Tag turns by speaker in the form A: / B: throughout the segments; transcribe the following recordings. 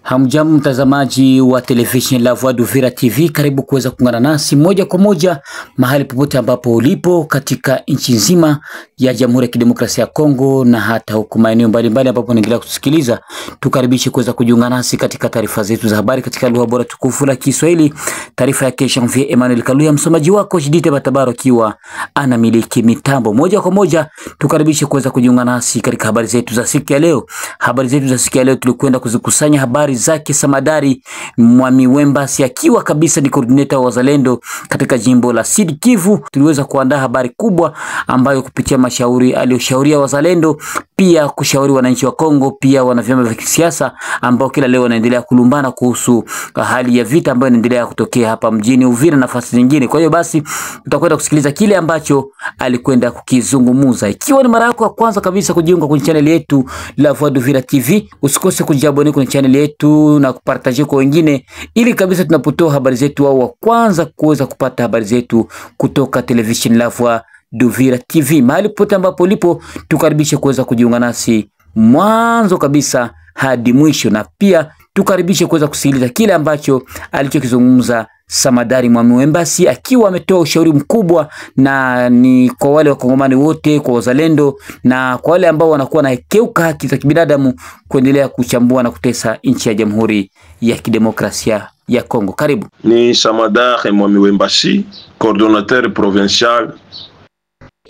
A: Hamjambo mtazamaji wa television La Voix d'Uvira TV, karibu kuweza kuungana nasi moja kwa moja mahali popote ambapo ulipo katika nchi nzima ya Jamhuri ya Kidemokrasia ya Kongo na hata huko maeneo mbalimbali ambapo unaendelea kutusikiliza. Tukaribishe kuweza kujiunga nasi katika taarifa zetu za habari katika lugha bora tukufu la Kiswahili. Taarifa yake Jean-Vier Emmanuel Kaluya, msomaji wako Jidite Batabaro akiwa anamiliki mitambo. Moja kwa moja tukaribishe kuweza kujiunga nasi katika habari zetu za siku ya leo. Habari zetu za siku ya leo tulikwenda kuzikusanya habari zake Samadari Mwami Wembasi akiwa kabisa ni coordinator wa Wazalendo katika jimbo la Sud Kivu. Tuliweza kuandaa habari kubwa ambayo kupitia mashauri aliyoshauri Wazalendo, pia kushauri wananchi wa Kongo, pia wana vyama vya kisiasa ambao kila leo wanaendelea kulumbana kuhusu hali ya vita ambayo inaendelea kutokea hapa mjini Uvira na nafasi nyingine. Kwa hiyo basi tutakwenda kusikiliza kile ambacho alikwenda kukizungumza. Ikiwa ni mara yako ya kwanza kabisa kujiunga kwenye channel yetu La Voix d'Uvira TV, usikose kujiabone kwenye channel yetu na kupartaje kwa wengine, ili kabisa tunapotoa habari zetu wao wa kwanza kuweza kupata habari zetu kutoka television La Voix d'Uvira TV. Mahali popote ambapo ulipo, tukaribishe kuweza kujiunga nasi mwanzo kabisa hadi mwisho, na pia tukaribishe kuweza kusikiliza kile ambacho alichokizungumza Samadari Mwami Wembasi, akiwa ametoa ushauri mkubwa, na ni kwa wale wakongomani wote, kwa Wazalendo na kwa wale ambao wanakuwa na keuka haki za kibinadamu kuendelea kuchambua na kutesa nchi ya Jamhuri ya Kidemokrasia ya Kongo. Karibu.
B: Ni Samadari Mwami Wembasi, coordinateur provincial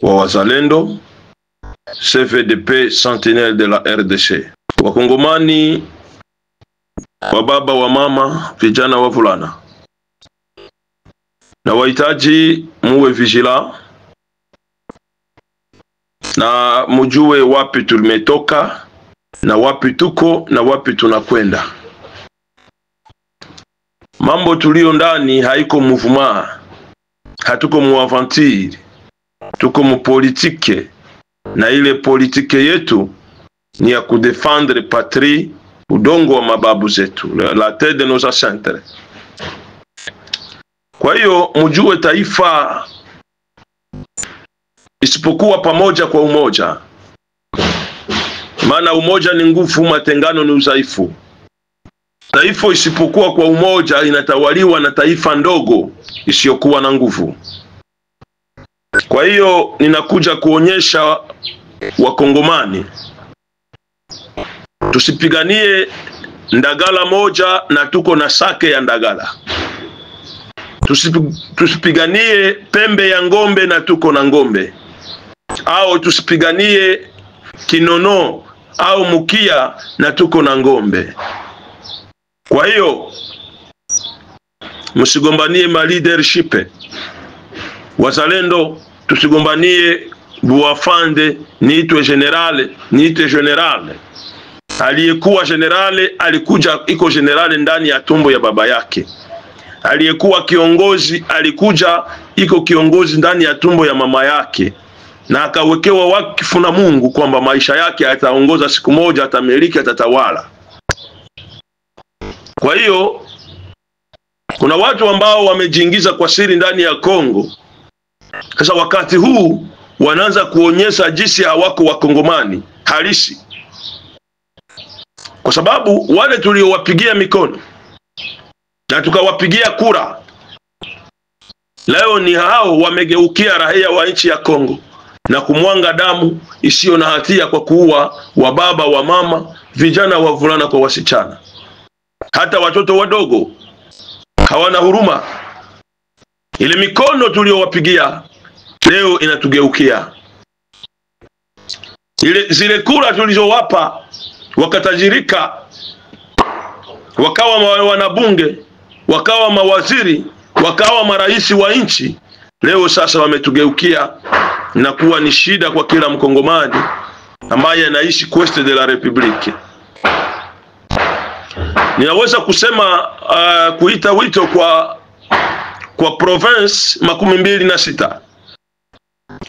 B: wa Wazalendo, CVDP sentinelle de la RDC. Wakongomani, wa baba wa mama, vijana wa vulana, na wahitaji muwe vigila na mujue wapi tumetoka na wapi tuko na wapi tunakwenda. Mambo tulio ndani haiko mouvement, hatuko mu aventure, tuko mu politike, na ile politike yetu ni ya kudefendre patrie, udongo wa mababu zetu, la terre de nos ancêtres. Kwa hiyo mjue taifa isipokuwa pamoja kwa umoja, maana umoja ni nguvu, matengano ni udhaifu. Taifa isipokuwa kwa umoja inatawaliwa na taifa ndogo isiyokuwa na nguvu. Kwa hiyo ninakuja kuonyesha Wakongomani, tusipiganie ndagala moja na tuko na sake ya ndagala. Tusipiganie pembe ya ngombe na tuko na ngombe, au tusipiganie kinono au mukia na tuko na ngombe. Kwa hiyo msigombanie ma leadership. Wazalendo tusigombanie buafande, niitwe generale. Aliyekuwa generale alikuja iko generale ndani ya tumbo ya baba yake. Aliyekuwa kiongozi alikuja iko kiongozi ndani ya tumbo ya mama yake, na akawekewa wakifu na Mungu kwamba maisha yake ataongoza siku moja, atamiliki, atatawala. Kwa hiyo kuna watu ambao wamejiingiza kwa siri ndani ya Kongo. Sasa wakati huu wanaanza kuonyesha jinsi hawako Wakongomani halisi, kwa sababu wale tuliowapigia mikono na tukawapigia kura, leo ni hao wamegeukia raia wa nchi ya Kongo na kumwanga damu isiyo na hatia kwa kuua wa baba wa mama, vijana wa vulana kwa wasichana, hata watoto wadogo. Hawana huruma. Ile mikono tuliowapigia leo inatugeukia. Zile kura tulizowapa wakatajirika, wakawa wanabunge, wakawa mawaziri, wakawa maraisi wa nchi, leo sasa wametugeukia na kuwa ni shida kwa kila Mkongomani ambaye anaishi Ouest de la République. Ninaweza kusema kuita wito kwa province 26.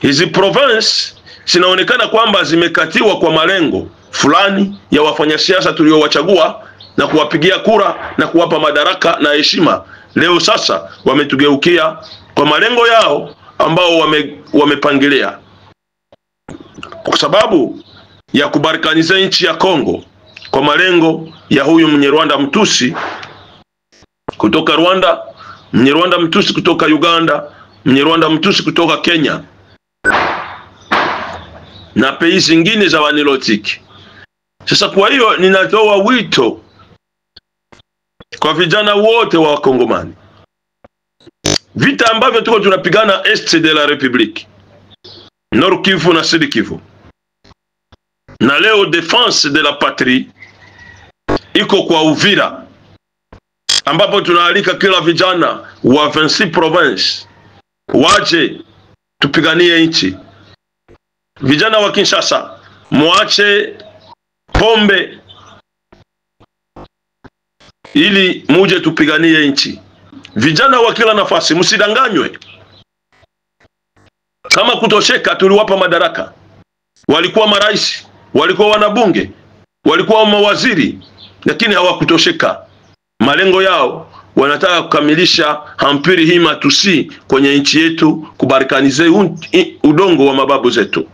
B: Hizi province zinaonekana kwamba zimekatiwa kwa malengo fulani ya wafanyasiasa tuliowachagua na kuwapigia kura na kuwapa madaraka na heshima. Leo sasa wametugeukia kwa malengo yao ambao wamepangilia, kwa sababu ya kubarikaniza nchi ya Kongo, kwa malengo ya huyu Mnyarwanda Mtusi kutoka Rwanda, Mnyarwanda Mtusi kutoka Uganda, Mnyarwanda Mtusi kutoka Kenya na pei zingine za wanilotiki. Sasa kwa hiyo ninatoa wito kwa vijana wote wa Kongomani. Vita ambavyo tuko tunapigana Est de la République, Nord Kivu na Sud Kivu, na leo Défense de la Patrie iko kwa Uvira, ambapo tunaalika kila vijana wa 26 province waje tupiganie nchi. Vijana wa Kinshasa, muache pombe ili muje tupiganie nchi. Vijana wa kila nafasi, msidanganywe. Kama kutosheka tuliwapa madaraka, walikuwa marais, walikuwa wanabunge, walikuwa mawaziri, lakini hawakutosheka. Malengo yao wanataka kukamilisha hampiri hii matusi kwenye nchi yetu, kubarikanize udongo wa mababu zetu.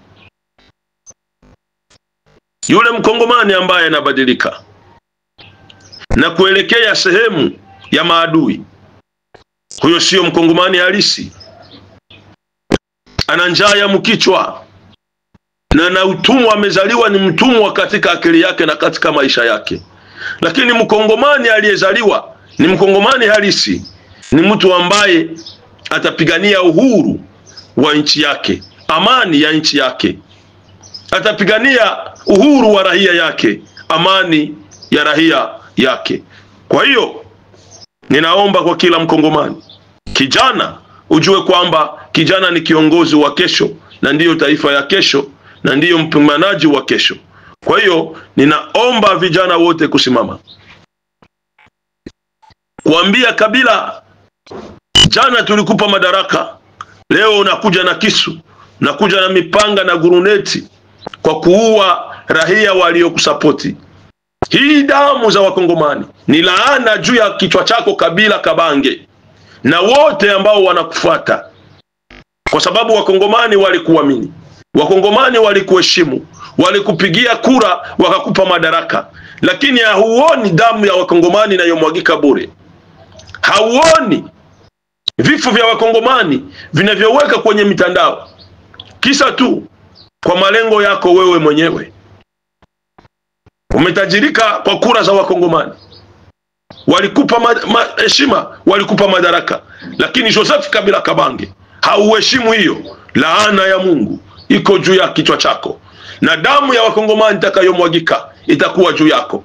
B: Yule Mkongomani ambaye anabadilika na kuelekea sehemu ya maadui, huyo sio Mkongomani halisi. Ana njaa ya mkichwa na utumwa, amezaliwa ni mtumwa katika akili yake na katika maisha yake. Lakini Mkongomani aliyezaliwa ni Mkongomani halisi, ni mtu ambaye atapigania uhuru wa nchi yake, amani ya nchi yake, atapigania uhuru wa raia yake, amani ya raia yake. Kwa hiyo ninaomba kwa kila Mkongomani, kijana, ujue kwamba kijana ni kiongozi wa kesho, na ndiyo taifa ya kesho, na ndiyo mpambanaji wa kesho. Kwa hiyo ninaomba vijana wote kusimama, kuambia Kabila, jana tulikupa madaraka, leo unakuja na kisu, unakuja na mipanga na guruneti kwa kuua raia waliokusapoti. Hii damu za Wakongomani ni laana juu ya kichwa chako Kabila Kabange na wote ambao wanakufuata, kwa sababu Wakongomani walikuamini, Wakongomani walikuheshimu, walikupigia kura, wakakupa madaraka. Lakini hauoni damu ya Wakongomani inayomwagika bure. Hauoni vifo vya Wakongomani vinavyoweka kwenye mitandao, kisa tu kwa malengo yako wewe mwenyewe. Umetajirika kwa kura za Wakongomani, walikupa heshima, walikupa madaraka, lakini Joseph Kabila Kabange hauheshimu hiyo. Laana ya Mungu iko juu ya kichwa chako, na damu ya Wakongomani itakayomwagika itakuwa juu yako.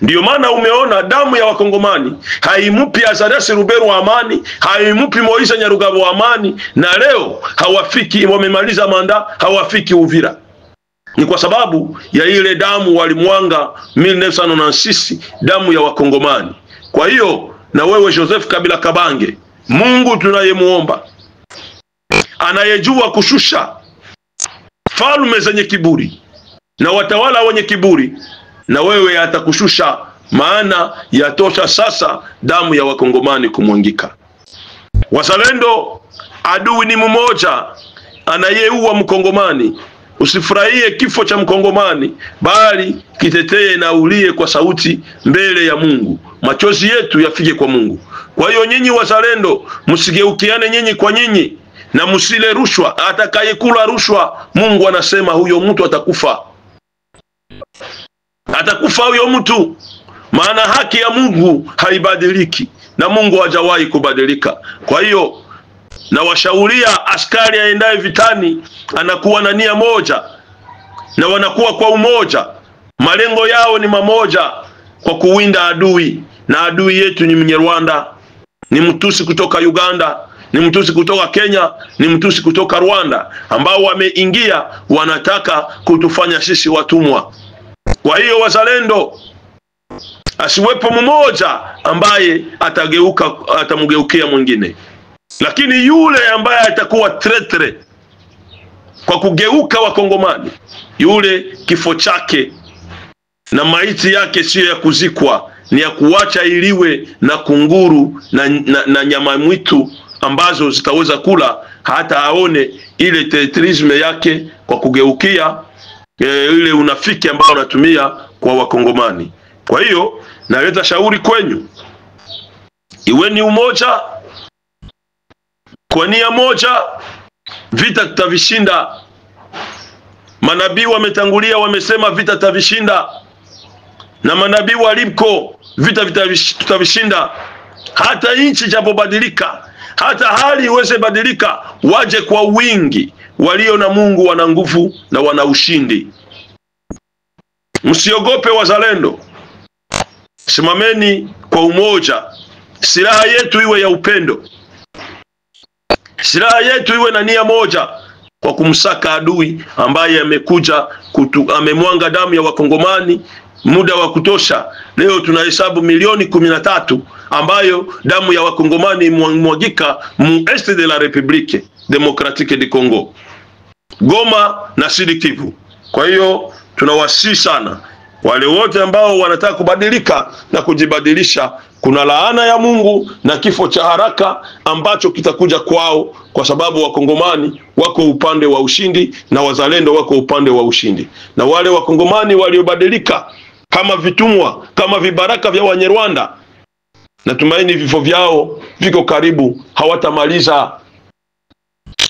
B: Ndiyo maana umeona damu ya Wakongomani haimupi Azarias Ruberwa amani, haimupi Moise Nyarugabo amani, na leo hawafiki, wamemaliza manda, hawafiki Uvira. Ni kwa sababu ya ile damu walimwanga 1996, damu ya Wakongomani. Kwa hiyo na wewe Joseph Kabila Kabange, Mungu tunayemuomba, anayejua kushusha falme zenye kiburi na watawala wenye kiburi, na wewe atakushusha, maana yatosha sasa damu ya Wakongomani kumwangika. Wazalendo, adui ni mmoja, anayeua Mkongomani. Usifurahie kifo cha Mkongomani, bali kitetee na ulie kwa sauti mbele ya Mungu. Machozi yetu yafike kwa Mungu. Kwa hiyo nyinyi wazalendo, msigeukiane nyinyi kwa nyinyi, na msile rushwa. Atakayekula rushwa, Mungu anasema huyo mtu atakufa. Atakufa huyo mtu, maana haki ya Mungu haibadiliki, na Mungu hajawahi kubadilika. Kwa hiyo na washauria askari aendaye vitani anakuwa na nia moja, na wanakuwa kwa umoja. Malengo yao ni mamoja, kwa kuwinda adui, na adui yetu ni Mnyarwanda, ni Mtusi kutoka Uganda, ni Mtusi kutoka Kenya, ni Mtusi kutoka Rwanda, ambao wameingia, wanataka kutufanya sisi watumwa. Kwa hiyo wazalendo, asiwepo mmoja ambaye atamgeukia mwingine, lakini yule ambaye atakuwa tretre kwa kugeuka Wakongomani, yule kifo chake na maiti yake sio ya kuzikwa, ni ya kuacha iliwe na kunguru na nyama mwitu ambazo zitaweza kula, hata aone ile tetrisme yake kwa kugeukia ile unafiki ambao unatumia kwa Wakongomani. Kwa hiyo naleta shauri kwenyu, iweni umoja, kwa nia moja, vita tutavishinda. Manabii wametangulia wamesema vita tutavishinda, na manabii waliko vita tutavishinda. Hata nchi japobadilika, hata hali iweze badilika, waje kwa wingi. Walio na Mungu wana nguvu na wana ushindi. Msiogope wazalendo, simameni kwa umoja. Silaha yetu iwe ya upendo, silaha yetu iwe na nia moja kwa kumsaka adui ambaye amekuja amemwanga damu ya Wakongomani muda wa kutosha. Leo tunahesabu milioni 13 ambayo damu ya Wakongomani mwagika mu Est de la République Démocratique du Congo, Goma na Sud Kivu. Kwa hiyo tunawasihi sana wale wote ambao wanataka kubadilika na kujibadilisha, kuna laana ya Mungu na kifo cha haraka ambacho kitakuja kwao, kwa sababu Wakongomani wako upande wa ushindi na wazalendo wako upande wa ushindi. Na wale Wakongomani waliobadilika kama vitumwa, kama vibaraka vya Wanyarwanda, natumaini vifo vyao viko karibu.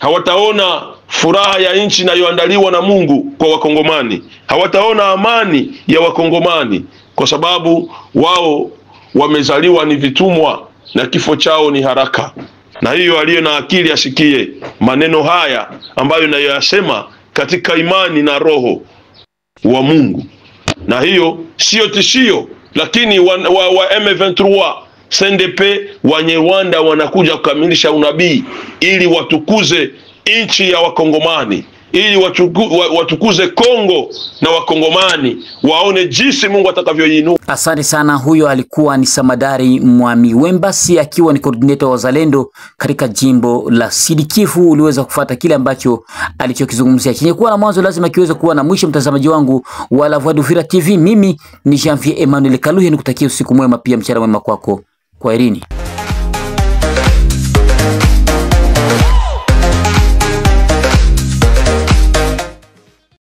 B: Hawataona furaha ya nchi inayoandaliwa na Mungu kwa Wakongomani. Hawataona amani ya Wakongomani, kwa sababu wao wamezaliwa ni vitumwa na kifo chao ni haraka. Na hiyo aliye na akili asikie maneno haya ambayo nayoyasema katika imani na roho wa Mungu. Na hiyo sio tishio, lakini wa M23 CNDP Wanyarwanda wanakuja kukamilisha unabii ili watukuze nchi ya Wakongomani, ili watukuze Kongo na Wakongomani waone jinsi Mungu atakavyoinua.
A: Asante sana. Huyo alikuwa ni Samadari Mwami Wembasi, akiwa ni coordinator wa wazalendo katika jimbo la Sud Kivu. Uliweza kufuata kile ambacho alichokizungumzia. Chenye kuwa na mwanzo lazima kiweze kuwa na mwisho. Mtazamaji wangu wa La Voix d'Uvira TV, mimi ni Janvier Emmanuel Kaluhe, nikutakia usiku mwema pia mchana mwema kwako. Kwaherini.